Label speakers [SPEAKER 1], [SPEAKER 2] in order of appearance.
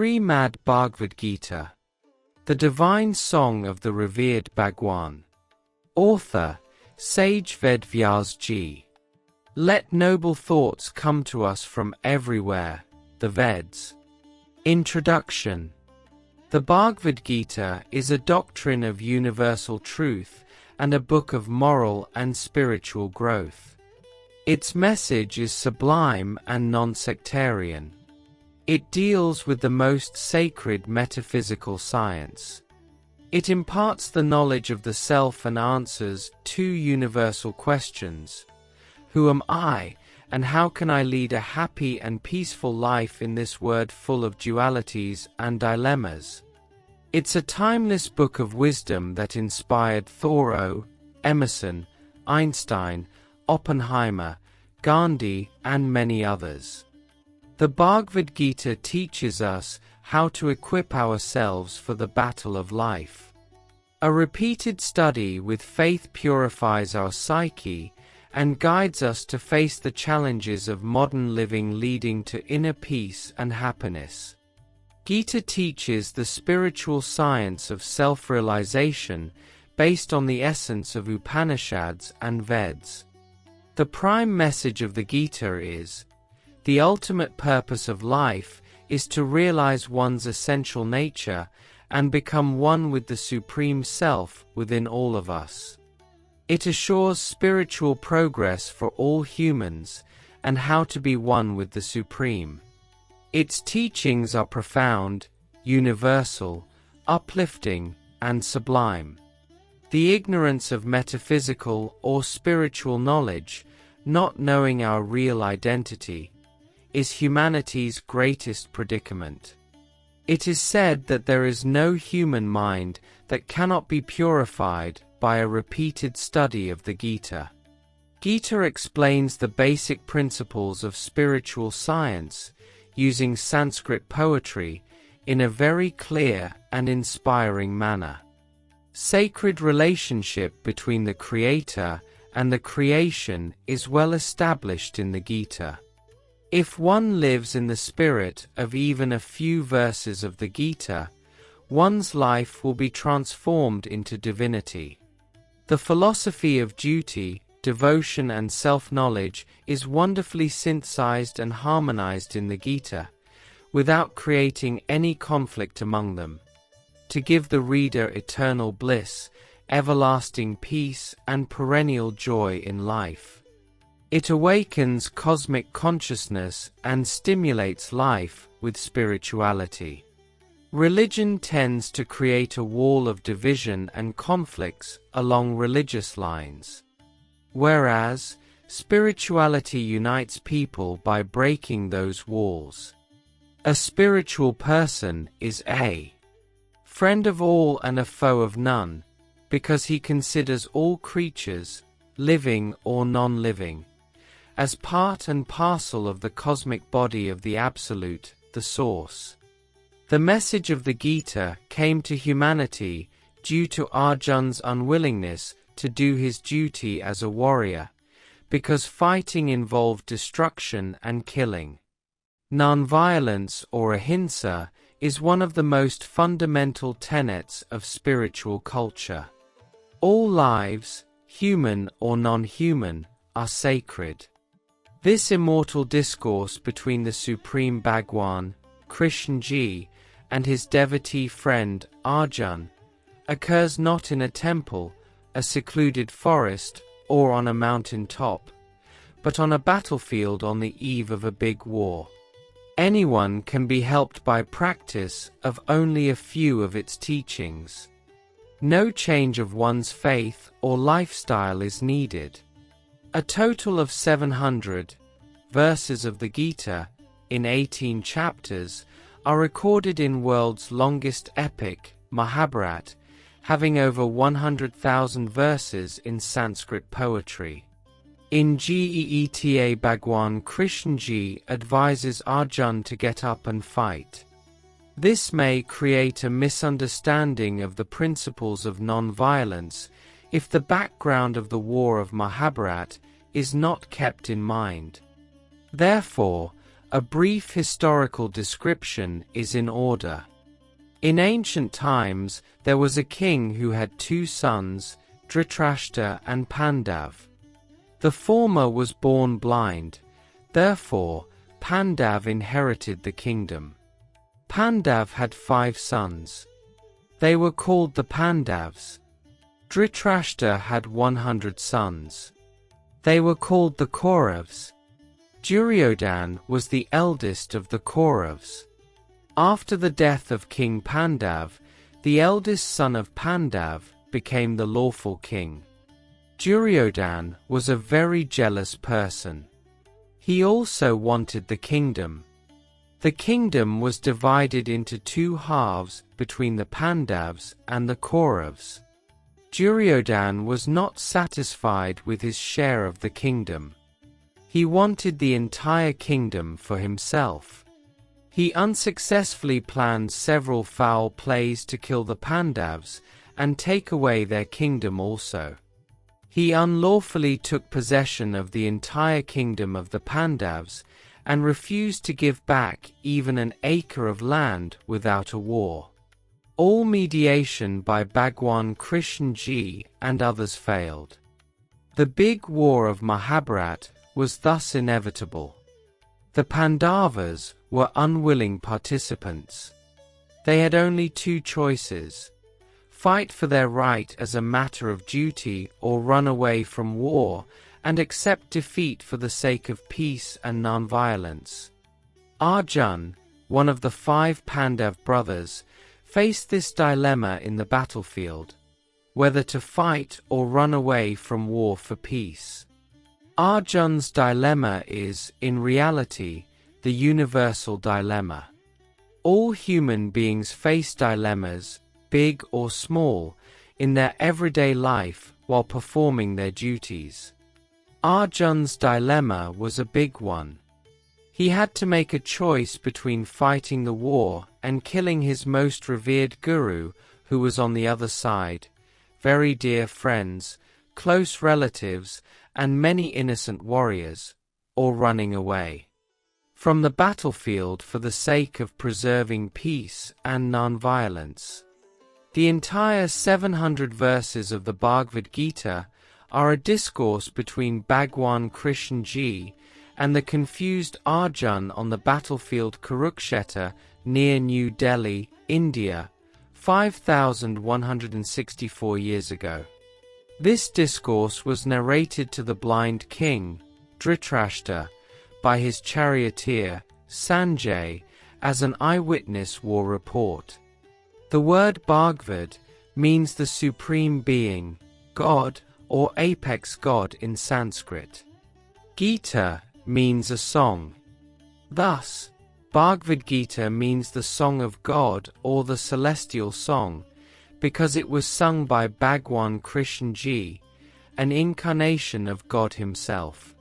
[SPEAKER 1] Srimad Bhagavad Gita, the divine song of the revered Bhagwan. Author, Sage Ved Vyas Ji. Let noble thoughts come to us from everywhere, the Veds. Introduction. The Bhagavad Gita is a doctrine of universal truth and a book of moral and spiritual growth. Its message is sublime and non-sectarian. It deals with the most sacred metaphysical science. It imparts the knowledge of the self and answers two universal questions. Who am I, and how can I lead a happy and peaceful life in this world full of dualities and dilemmas? It's a timeless book of wisdom that inspired Thoreau, Emerson, Einstein, Oppenheimer, Gandhi, and many others. The Bhagavad Gita teaches us how to equip ourselves for the battle of life. A repeated study with faith purifies our psyche and guides us to face the challenges of modern living, leading to inner peace and happiness. Gita teaches the spiritual science of self-realization based on the essence of Upanishads and Veds. The prime message of the Gita is, the ultimate purpose of life is to realize one's essential nature and become one with the Supreme Self within all of us. It assures spiritual progress for all humans and how to be one with the Supreme. Its teachings are profound, universal, uplifting, and sublime. The ignorance of metaphysical or spiritual knowledge, not knowing our real identity, is humanity's greatest predicament. It is said that there is no human mind that cannot be purified by a repeated study of the Gita. Gita explains the basic principles of spiritual science using Sanskrit poetry in a very clear and inspiring manner. Sacred relationship between the Creator and the creation is well established in the Gita. If one lives in the spirit of even a few verses of the Gita, one's life will be transformed into divinity. The philosophy of duty, devotion and self-knowledge is wonderfully synthesized and harmonized in the Gita, without creating any conflict among them, to give the reader eternal bliss, everlasting peace and perennial joy in life. It awakens cosmic consciousness and stimulates life with spirituality. Religion tends to create a wall of division and conflicts along religious lines, whereas spirituality unites people by breaking those walls. A spiritual person is a friend of all and a foe of none, because he considers all creatures, living or non-living, as part and parcel of the cosmic body of the Absolute, the Source. The message of the Gita came to humanity due to Arjun's unwillingness to do his duty as a warrior, because fighting involved destruction and killing. Nonviolence or ahimsa is one of the most fundamental tenets of spiritual culture. All lives, human or non-human, are sacred. This immortal discourse between the Supreme Bhagwan, Krishna Ji, and his devotee friend, Arjun, occurs not in a temple, a secluded forest, or on a mountain top, but on a battlefield on the eve of a big war. Anyone can be helped by practice of only a few of its teachings. No change of one's faith or lifestyle is needed. A total of 700 verses of the Gita, in 18 chapters, are recorded in world's longest epic, Mahabharat, having over 100,000 verses in Sanskrit poetry. In Gita, Bhagwan Krishna Ji advises Arjun to get up and fight. This may create a misunderstanding of the principles of non-violence if the background of the war of Mahabharat is not kept in mind. Therefore, A brief historical description is in order. In ancient times, there was a king who had two sons, Dhritarashtra and Pandav. The former was born blind, therefore, Pandav inherited the kingdom. Pandav had 5 sons. They were called the Pandavs. Dhritarashtra had 100 sons. They were called the Kauravs. Duryodhan was the eldest of the Kauravs. After the death of King Pandav, the eldest son of Pandav became the lawful king. Duryodhan was a very jealous person. He also wanted the kingdom. The kingdom was divided into 2 halves between the Pandavs and the Kauravs. Duryodhan was not satisfied with his share of the kingdom. He wanted the entire kingdom for himself. He unsuccessfully planned several foul plays to kill the Pandavs and take away their kingdom also. He unlawfully took possession of the entire kingdom of the Pandavs and refused to give back even an acre of land without a war. All mediation by Bhagwan Krishna Ji and others failed. The big war of Mahabharat was thus inevitable. The Pandavas were unwilling participants. They had only 2 choices: fight for their right as a matter of duty or run away from war and accept defeat for the sake of peace and nonviolence. Arjun, one of the 5 Pandav brothers, faced this dilemma in the battlefield, whether to fight or run away from war for peace. Arjun's dilemma is, in reality, the universal dilemma. All human beings face dilemmas, big or small, in their everyday life while performing their duties. Arjun's dilemma was a big one. He had to make a choice between fighting the war and killing his most revered guru, who was on the other side, very dear friends, close relatives, and many innocent warriors, or running away from the battlefield for the sake of preserving peace and nonviolence. The entire 700 verses of the Bhagavad Gita are a discourse between Bhagwan Krishna Ji and the confused Arjun on the battlefield Kurukshetra near New Delhi, India, 5,164 years ago. This discourse was narrated to the blind king, Dhritarashtra, by his charioteer, Sanjay, as an eyewitness war report. The word Bhagavad means the supreme being, God, or apex god in Sanskrit. Gita means a song. Thus, Bhagavad Gita means the song of God or the celestial song, because it was sung by Bhagwan Krishna Ji, an incarnation of God himself.